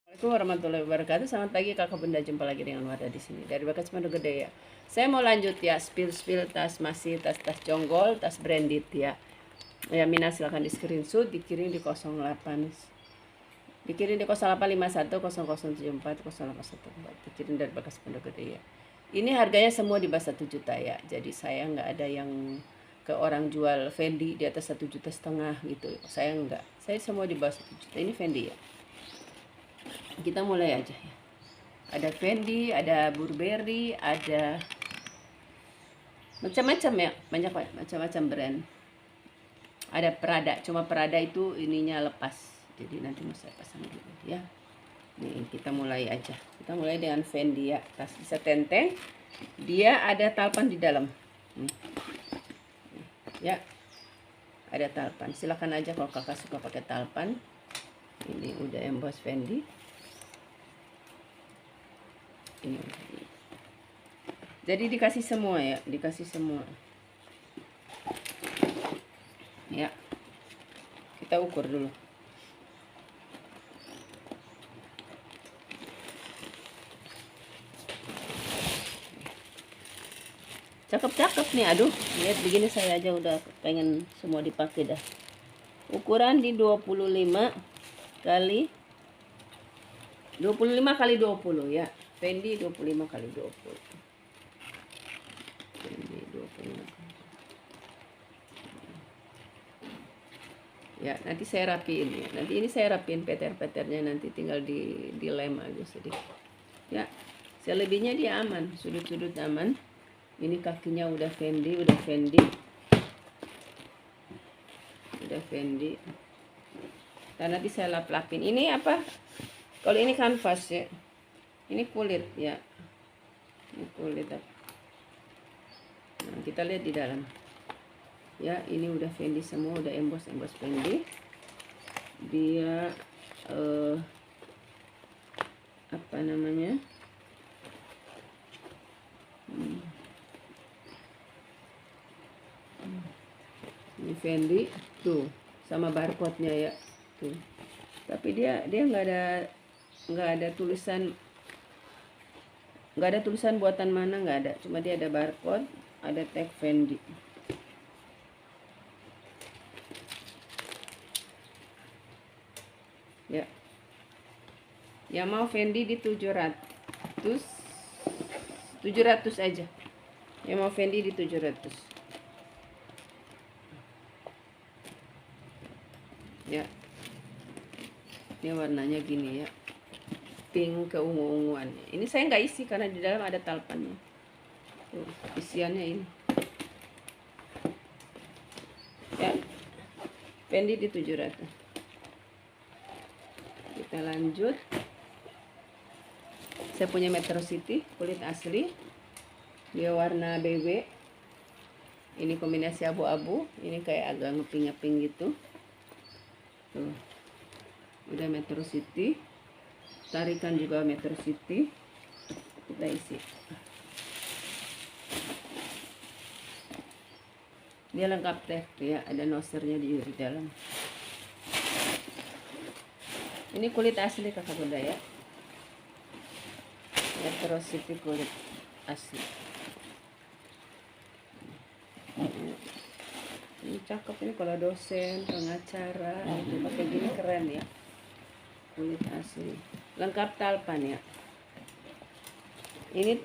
Assalamualaikum warahmatullahi wabarakatuh. Selamat pagi kakak bunda, jumpa lagi dengan Wardah di sini dari Bakas Pondok Gede ya. Saya mau lanjut ya, spill tas masih tas jonggol, tas branded ya. Ya Mina silahkan di screenshot, dikirim di 08, dikirim di 0851 0074 0814, dikirim dari Bakas Pondok Gede ya. Ini harganya semua di bawah 1 juta ya. Jadi saya nggak ada yang ke orang jual Fendi di atas 1,5 juta gitu. Saya nggak. Saya semua di bawah 1 juta. Ini Fendi ya. Kita mulai aja ya. Ada Fendi, ada Burberry, ada macam-macam ya, banyak macam-macam brand. Ada Prada, cuma Prada itu ininya lepas, jadi nanti mau saya pasang dulu ya. Nih kita mulai aja. Kita mulai dengan Fendi ya, tas bisa tenteng. Dia ada talpan di dalam. Nih. Ya, ada talpan. Silakan aja kalau kakak suka pakai talpan. Ini udah emboss Fendi. Ini. Jadi dikasih semua ya, dikasih semua. Ya. Kita ukur dulu. Cakep-cakep nih, aduh. Lihat begini saya aja udah pengen semua dipakai dah. Ukuran di 25 kali 20 ya. Fendi 25 kali 20. Fendi 25 kali. Ya, nanti saya rapiin ya. Nanti ini saya rapiin peter-peternya, nanti tinggal dilem aja sedikit. Ya. Selebihnya dia aman, sudut-sudut aman. Ini kakinya udah Fendi, udah Fendi. Udah Fendi. Dan nanti saya lap-lapin. Ini apa? Kalau ini kanvas ya. Ini kulit ya. Ini kulit. Nah, kita lihat di dalam. Ya, ini udah Fendi semua, udah emboss Fendi. Dia apa namanya? Ini Fendi tuh sama barcode-nya ya tuh. Tapi dia nggak ada tulisan buatan mana, nggak ada. Cuma dia ada barcode, ada tag Fendi. Ya. Yang mau Fendi di 700 aja. Yang mau Fendi di 700. Ya. Ini warnanya gini ya. Pink keungu-unguan. Ini saya nggak isi karena di dalam ada talpannya. Tuh, isiannya ini. Ya. Fendi di 700. Kita lanjut. Saya punya Metro City kulit asli. Dia warna BB. Ini kombinasi abu-abu. Ini kayak agak ngeping-ngeping gitu. Tuh. Udah Metro City. Tarikan juga Metro City. Kita isi. Dia lengkap teh ya, ada nosernya di dalam. Ini kulit asli kakak bunda ya. Metro City kulit asli. Ini cakep ini kalau dosen, pengacara, itu pakai gini keren ya. Kulit asli. Lengkap talpan ya. Ini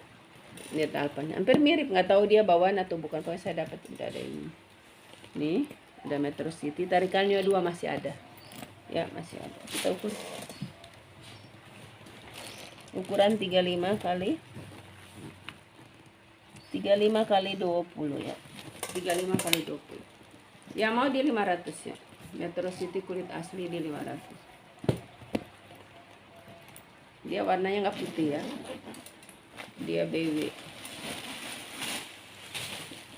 lihat talpannya. Hampir mirip, nggak tahu dia bawaan atau bukan. Pokoknya saya dapat udah ada ini. Nih, ada Metro City. Tarikannya 2 masih ada. Ya, masih ada. Kita ukur. Ukuran 35 kali 20 ya. 35 kali 20. Yang mau di 500 ya. Metro City kulit asli di 500. Dia warnanya nggak putih ya. Dia BW.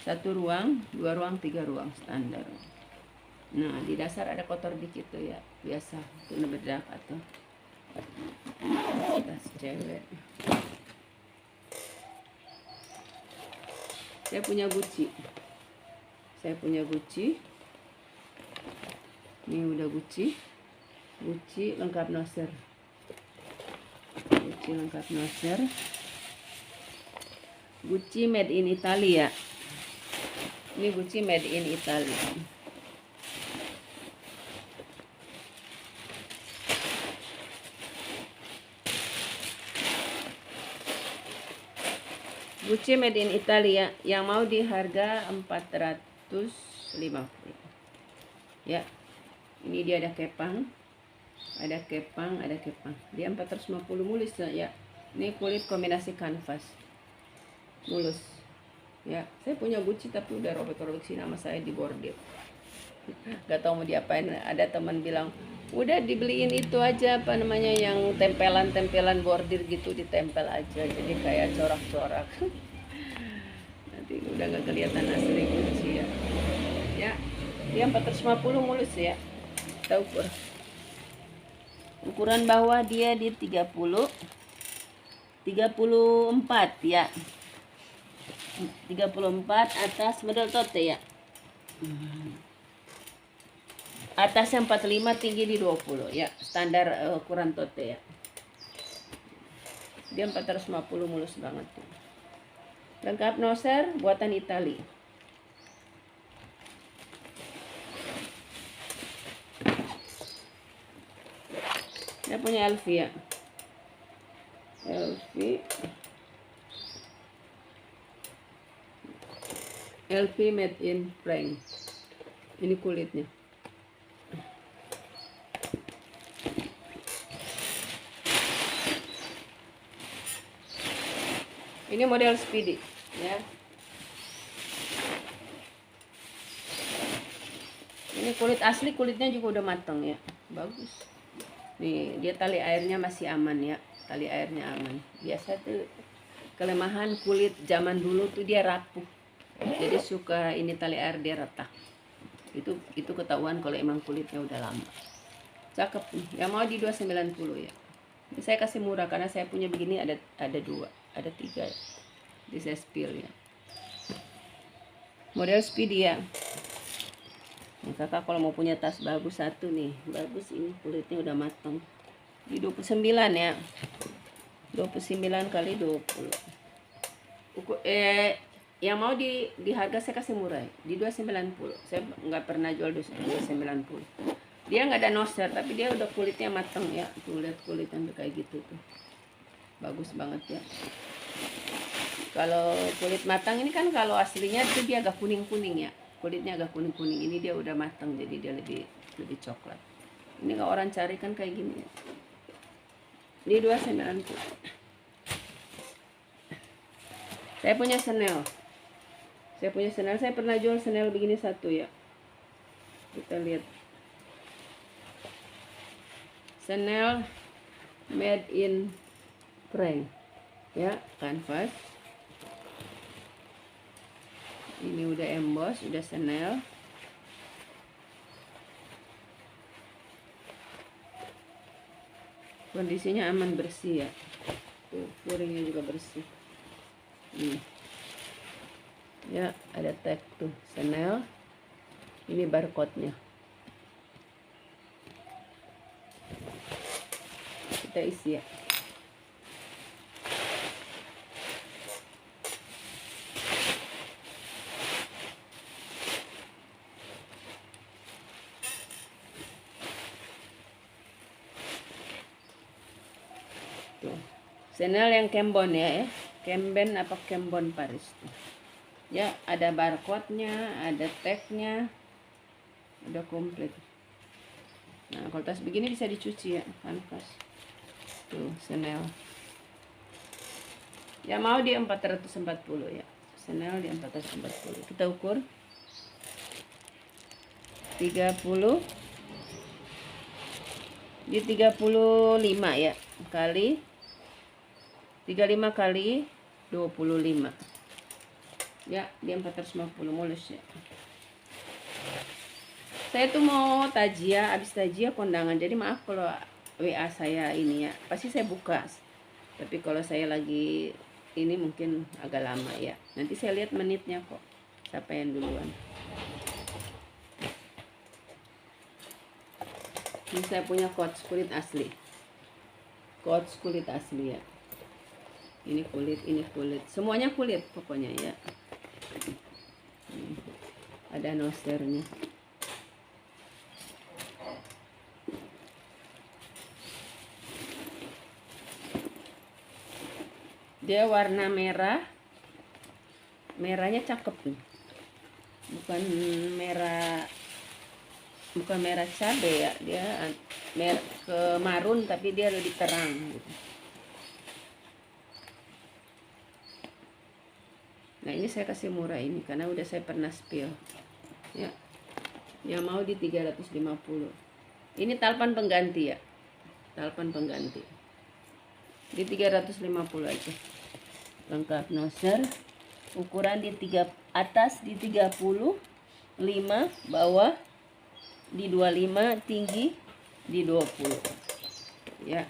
1 ruang, 2 ruang, 3 ruang standar. Nah, di dasar ada kotor dikit tuh ya. Biasa, itu bedak atau tas cewek. Saya punya Gucci. Ini udah Gucci lengkap noser. Gucci lengkap noser. Gucci made in Italy ya. Ini Gucci made in Italy. Gucci made in Italy ya. Yang mau di harga 450. Ya. Ini dia ada kepang. Ada kepang. Dia 450 mulus ya. Ini kulit kombinasi kanvas. Mulus. Ya, saya punya Gucci tapi udah robek-robek sih, nama saya dibordir. Gak tau mau diapain. Ada teman bilang, udah dibeliin itu aja apa namanya yang tempelan bordir gitu, ditempel aja jadi kayak corak-corak. Nanti udah gak kelihatan asli Gucci ya. Ya, dia 450 mulus ya. Kita ukur. Ukuran bawah dia di 34 ya. 34 atas model tote ya. Atasnya 45, tinggi di 20 ya. Standar ukuran tote ya. Dia 450 mulus banget tuh. Lengkap noser, buatan Itali. Saya punya LV ya. LV made in Frank. Ini kulitnya. Ini model Speedy ya. Ini kulit asli, kulitnya juga udah matang ya. Bagus. Nih, dia tali airnya masih aman ya. Tali airnya aman. Biasa tuh kelemahan kulit zaman dulu tuh dia rapuh. Jadi suka ini tali air dia retak. Itu ketahuan kalau emang kulitnya udah lama. Cakep nih. Yang mau di 290 ya. Ini saya kasih murah karena saya punya begini ada 2, ada 3. Jadi saya spill ya. Model Speedy ya. Nah, kakak kalau mau punya tas bagus satu nih, bagus ini kulitnya udah matang. Di 29 ya. 29 kali 20. Yang mau di harga saya kasih murah ya, di 290. Saya nggak pernah jual 290. Dia nggak ada noser tapi dia udah kulitnya matang ya. Tuh lihat kulitnya udah kayak gitu tuh. Bagus banget ya. Kalau kulit matang ini kan kalau aslinya tuh dia agak kuning-kuning ya. Kulitnya agak kuning-kuning. Ini dia udah matang jadi dia lebih coklat. Ini kalau orang cari kan kayak gini ya. Di 290. Saya punya Chanel. Saya pernah jual Chanel begini satu ya. Kita lihat. Chanel made in Frank. Ya, kanvas. Ini udah emboss, udah Chanel. Kondisinya aman, bersih ya. Tuh, flooringnya juga bersih. Ya, ada tag tuh Chanel. Ini barcode-nya. Kita isi ya. Tuh. Chanel yang Cambon ya. Cambon apa Cambon Paris tuh. Ya, ada barcode-nya, ada tag-nya. Udah komplit. Nah, kalau tas begini bisa dicuci ya, kanvas. Tuh, Chanel. Ya mau di 440 ya. Chanel di 440. Kita ukur 30 di 35 ya. Kali 35 kali 25. Ya, dia 450 mulus ya. Saya tuh mau tajia, habis tajia kondangan. Jadi maaf kalau WA saya ini ya, pasti saya buka. Tapi kalau saya lagi ini mungkin agak lama ya. Nanti saya lihat menitnya kok. Siapa yang duluan. Ini saya punya coach kulit asli. Coach kulit asli ya. Ini kulit, semuanya kulit pokoknya ya. Ada nosernya. Dia warna merah. Merahnya cakep nih. Bukan merah cabai ya, dia ke marun tapi dia lebih terang gitu. Nah ini saya kasih murah ini karena udah saya pernah spill ya. Yang mau di 350. Ini talpan pengganti ya, talpan pengganti di 350 aja. Lengkap noser. Ukuran di atas di 30, 5 bawah di 25, tinggi di 20 ya.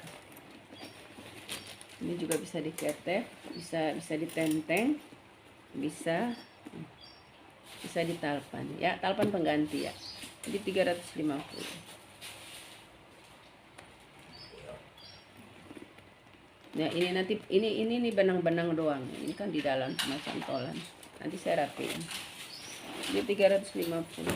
Ini juga bisa diketek, bisa ditenteng, bisa ditalpan ya, talpan pengganti ya di 350. Nah ini nanti ini benang-benang doang, ini kan di dalam semacam tolan, nanti saya rapiin di 350.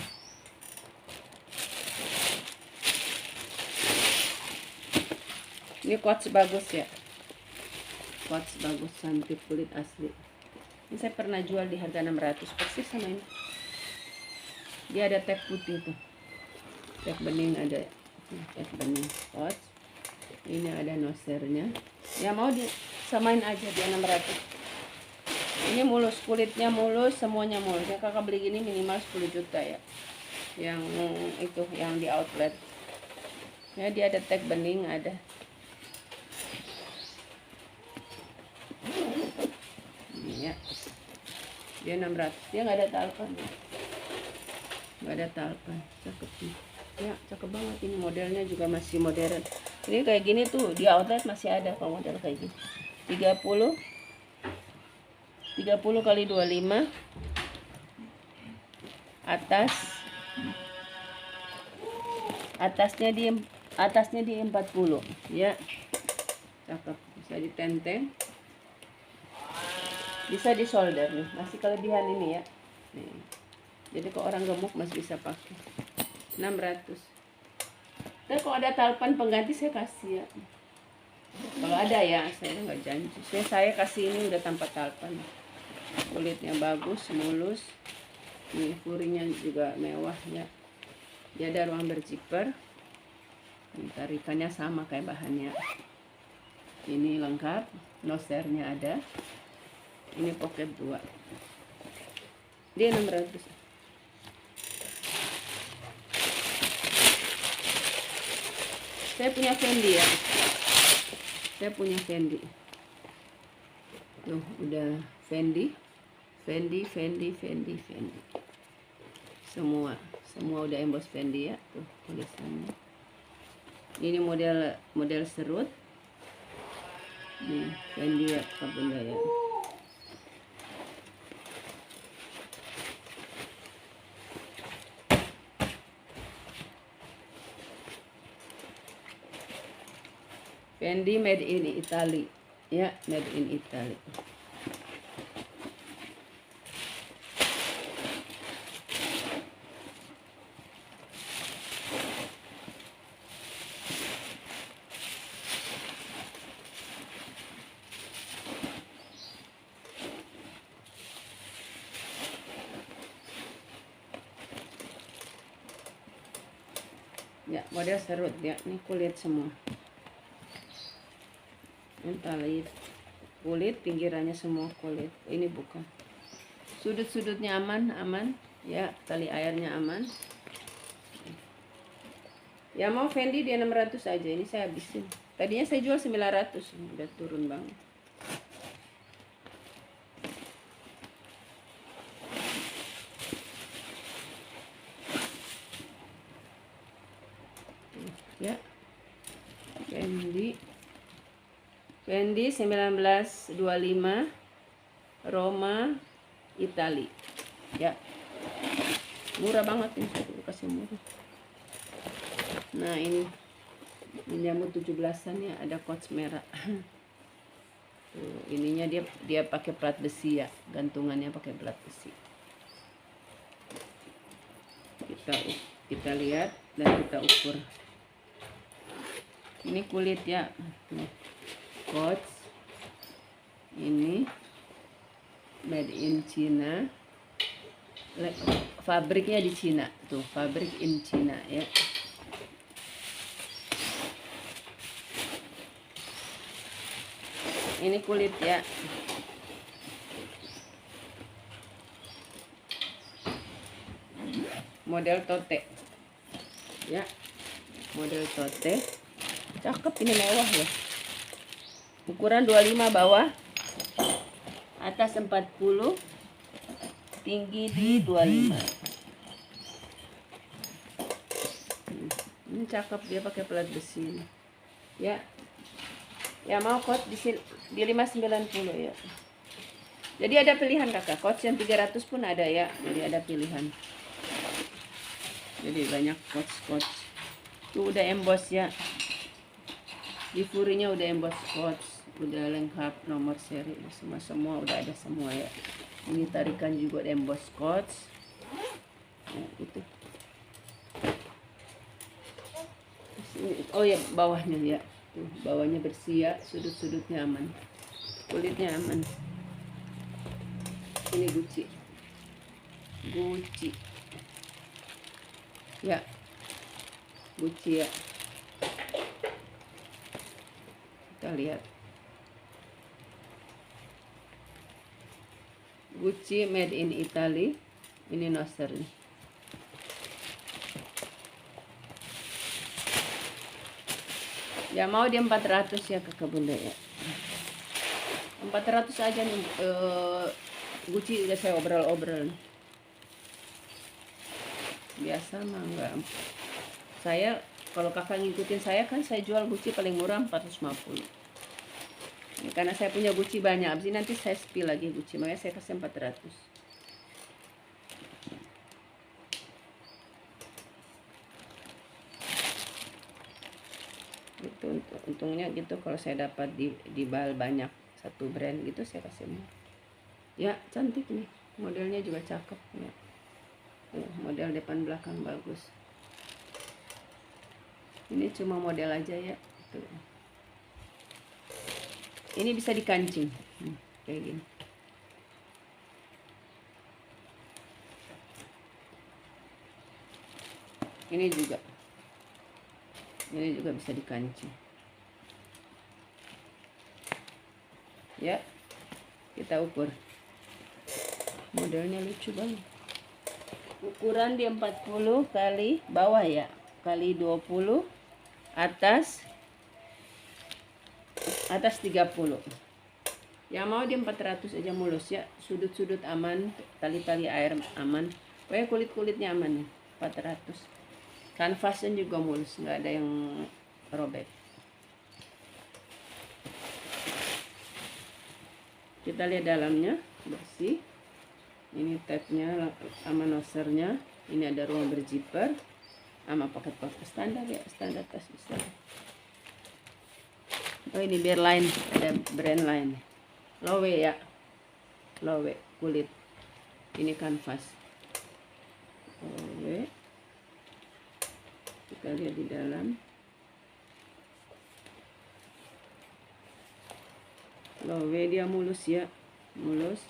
Ini quartz bagus ya, quartz bagus, cantik, kulit asli. Ini saya pernah jual di harga 600 persis sama ini. Dia ada tag putih tuh, tag bening ada, tag bening quartz. Ini ada nosernya. Ya mau disamain aja dia 600. Ini mulus, kulitnya mulus, semuanya mulus. Ya kakak beli gini minimal 10 juta ya. Yang itu yang di outlet. Ya dia ada tag bening ada. Ini ya. Dia 600. Dia nggak ada talpan. Nggak ada talpan. Cakep nih. Ya cakep banget, ini modelnya juga masih modern. Ini kayak gini tuh di outlet masih ada kalau model kayak gini. 30 kali 25 atasnya di 40 ya. Cakep, bisa ditenteng, bisa di solder nih, masih kelebihan ini ya nih. Jadi kalau orang gemuk masih bisa pakai. 600. Tapi kalau ada talpan pengganti saya kasih ya. Kalau ada ya, saya nggak janji. Saya kasih ini udah tanpa talpan. Kulitnya bagus, mulus. Ini furinya juga mewah ya. Dia ada ruang berzipper. Tarikannya sama kayak bahannya. Ini lengkap, nosernya ada. Ini pocket 2. Dia 600. Saya punya Fendi ya. Saya punya Fendi. Tuh, udah Fendi. Semua udah emboss Fendi ya. Tuh tulisannya. Ini model serut. Nih, Fendi ya, Kabunda ya. Fendi made in Italy ya, made in Italy. Ya, model serut ya, ini kulit semua. Tali kulit, pinggirannya semua kulit. Ini bukan. Sudut-sudutnya aman ya, tali airnya aman. Ya mau Fendi dia 600 aja, ini saya habisin. Tadinya saya jual 900, udah turun banget. Ya. Fendi 1925 Roma Itali ya, murah banget ini, saya kasih murah. Nah ini Ini nyamuk 17-an ya, ada coach merah. Tuh, ininya dia pakai plat besi ya, gantungannya pakai plat besi. Kita lihat dan kita ukur. Ini kulit ya, coach. Ini made in China. Fabriknya di Cina tuh, fabrik in Cina ya. Ini kulit ya. Model tote ya, model tote, cakep, ini mewah ya. Ukuran 25 bawah, atas 40, tinggi di 25. Ini cakep, dia pakai plat besi ya. Ya mau coach di 590 ya. Jadi ada pilihan kakak, coach yang 300 pun ada ya. Jadi ada pilihan. Jadi banyak coach. Tuh udah emboss ya. Di furinya udah emboss coach, udah lengkap nomor seri semua udah ada semua ya. Ini tarikan juga udah emboss coach. Nah, itu. Oh ya, bawahnya ya. Tuh, bawahnya bersih ya, sudut-sudutnya aman. Kulitnya aman. Ini Gucci. Ya, Gucci ya. Kita lihat. Gucci made in Italy. Ini nosernya. Ya mau dia 400 ya kakak bunda ya. 400 aja nih. Gucci udah saya obrol-obrol. Biasa mah enggak. Saya kalau kakak ngikutin saya kan, saya jual Gucci paling murah 450. Ya, karena saya punya Gucci banyak. Abis ini nanti saya spill lagi Gucci, makanya saya kasih 400. Itu untungnya gitu, kalau saya dapat di bal banyak satu brand gitu saya kasih murah. Ya cantik nih, modelnya juga cakep ya. Model depan belakang bagus. Ini cuma model aja ya. Tuh. Ini bisa dikancing kayak gini. Ini juga bisa dikancing ya. Kita ukur, modelnya lucu banget. Ukuran dia 40 kali bawah ya, kali 20, atas 30. Yang mau dia 400 aja mulus ya. Sudut-sudut aman, tali-tali air aman, pokoknya kulit-kulitnya aman ya. 400. Kanvasnya juga mulus, nggak ada yang robek. Kita lihat dalamnya bersih. Ini tabnya sama nosernya. Ini ada ruang berzipper sama pocket standar ya, standar tas besar. Oh ini biar lain, ada brand lain. Lowe ya, Lowe kulit. Ini kanvas. Lowe. Kita lihat di dalam. Lowe dia mulus ya, mulus.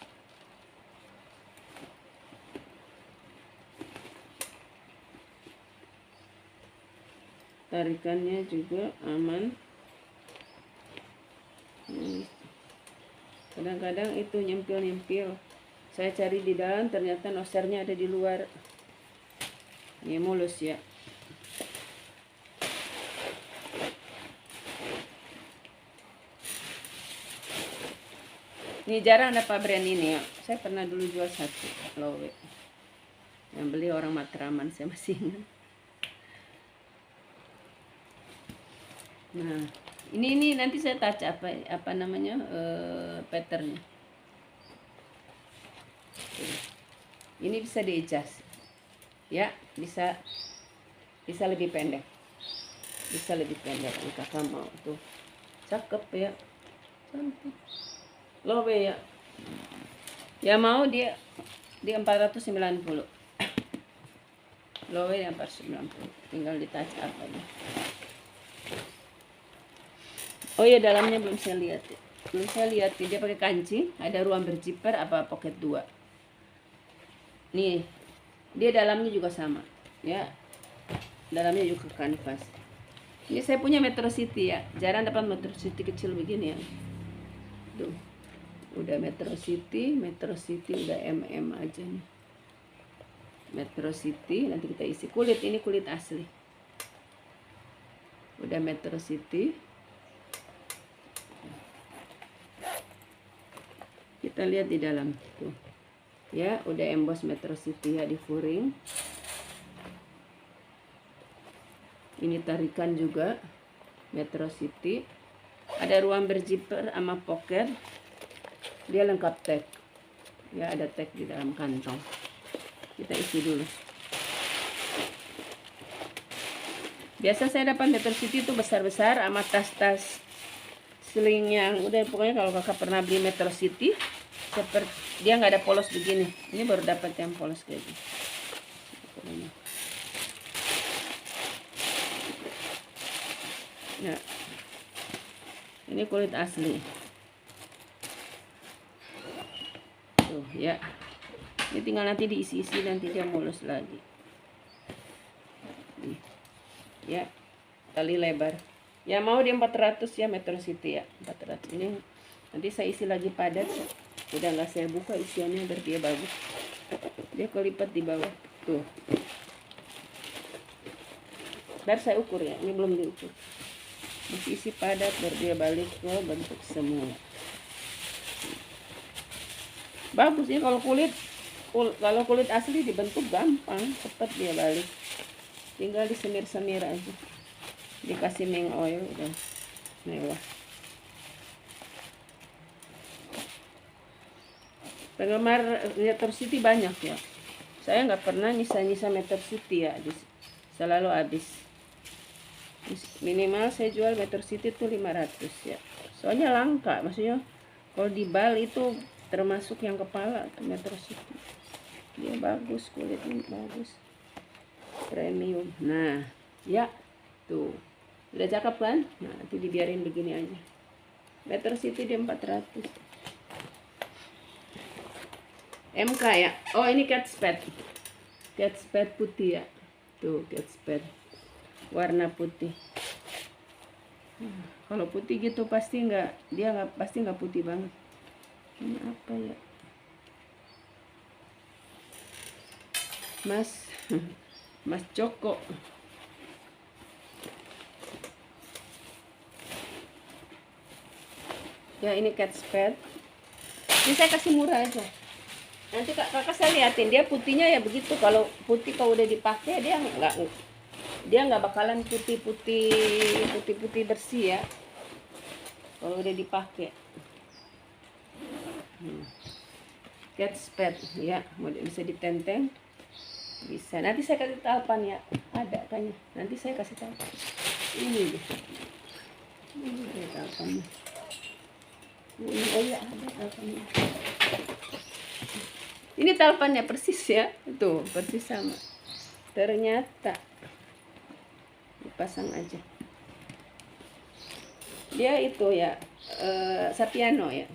Tarikannya juga aman. Kadang-kadang itu nyempil-nyempil. Saya cari di dalam, ternyata nosernya ada di luar. Ini mulus ya. Ini jarang dapat brand ini ya. Saya pernah dulu jual satu Lowe. Yang beli orang Matraman, saya masih ingat. Nah, ini nanti saya touch apa namanya patternnya. Ini bisa di-adjust. Ya, bisa lebih pendek. bisa lebih pendek nih kakak mau tuh, cakep ya, cantik, lowe ya. Ya mau dia di 490, lowe yang 490, tinggal di touch up aja. Oh ya, dalamnya belum saya lihat ya. Belum saya lihat ya. Dia pakai kancing, ada ruang berjiper apa pocket 2. Nih, dia dalamnya juga sama ya. Dalamnya juga kanvas. Ini saya punya Metro City ya. Jarang dapat Metro City kecil begini ya. Tuh. Udah Metro City udah MM aja nih. Metro City, nanti kita isi kulit, ini kulit asli. Udah Metro City. Kita lihat di dalam tuh. Ya, udah emboss Metro City ya di furing. Ini tarikan juga Metro City. Ada ruang berjiper sama pocket. Dia lengkap tag. Ya, ada tag di dalam kantong. Kita isi dulu. Biasa saya dapat Metro City itu besar-besar sama tas-tas sling yang udah, pokoknya kalau kakak pernah beli Metro City seperti dia nggak ada polos begini. Ini baru dapat yang polos kayak gini. Ya, ini kulit asli. Tuh ya, ini tinggal nanti diisi-isi, nanti dia mulus lagi. Nih. Ya, tali lebar. Ya mau di 400 ya Metro City ya, 400. Ini nanti saya isi lagi padat. Udah nggak saya buka isiannya biar dia bagus. Dia kelipat di bawah. Tuh. Biar saya ukur ya, ini belum diukur. Masih isi padat biar dia balik ke bentuk semula. Bagus ya kalau kulit asli dibentuk gampang, cepat dia balik. Tinggal disemir-semir aja. Dikasih meng oil udah mewah. Penggemar Metro City banyak ya. Saya nggak pernah nyisa-nyisa Metro City ya, selalu habis. Minimal saya jual Metro City tuh 500 ya. Soalnya langka, maksudnya kalau di Bali itu termasuk yang kepala tuh Metro City. Dia bagus, kulitnya bagus, premium. Nah, ya tuh udah cakep kan? Nah, nanti dibiarin begini aja. Metro City dia 400. MK ya. Oh, ini cat spade. Cat spade putih ya. Tuh, cat spade. Warna putih. Kalau putih gitu pasti pasti nggak putih banget. Ini apa ya? Mas Joko. Ya, ini cat spade. Ini saya kasih murah aja. Nanti kakak saya liatin, dia putihnya ya begitu. Kalau putih kalau udah dipakai dia nggak bakalan putih bersih ya. Kalau udah dipakai. Cat spade ya, bisa ditenteng. Bisa. Nanti saya kasih talpan ya. Ada kayaknya. Nanti saya kasih talpan. Ini deh. Ini talpannya. Oh ya, ada talpannya. Ini talpannya persis ya. Tuh, persis sama. Ternyata dipasang aja. Dia itu ya Sapiano ya.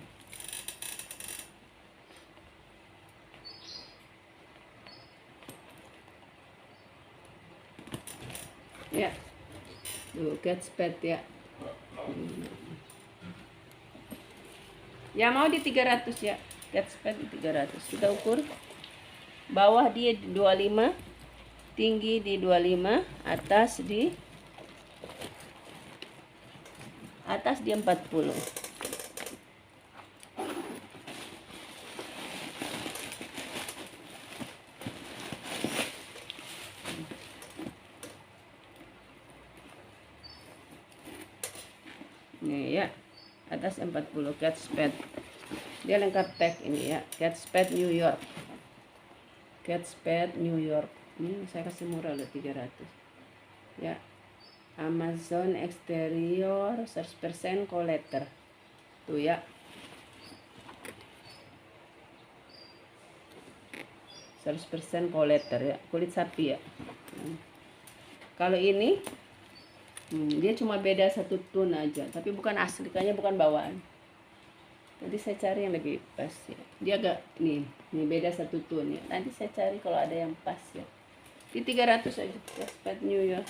Ya. Tuh, cat spade ya. Ya mau di 300 ya. Cat spade di 300. Kita ukur. Bawah dia di 25, tinggi di 25, atas di 40. Nih ya, atas 40 cat spade. Dia lengkap tag ini ya, cat spade New York. Cat spade New York. Ini saya kasih murah loh 300. Ya. Amazon eksterior 100% koleter. Tuh ya. 100% koleter ya, kulit sapi ya. Kalau ini dia cuma beda 1 tone aja, tapi bukan asli, kayaknya bukan bawaan. Nanti saya cari yang lebih pas ya. Dia agak nih beda 1 tone ya. Nanti saya cari kalau ada yang pas ya. Di 300 aja, Westpac New York.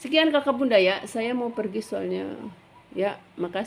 Sekian kakak bunda ya, saya mau pergi soalnya ya. Makasih.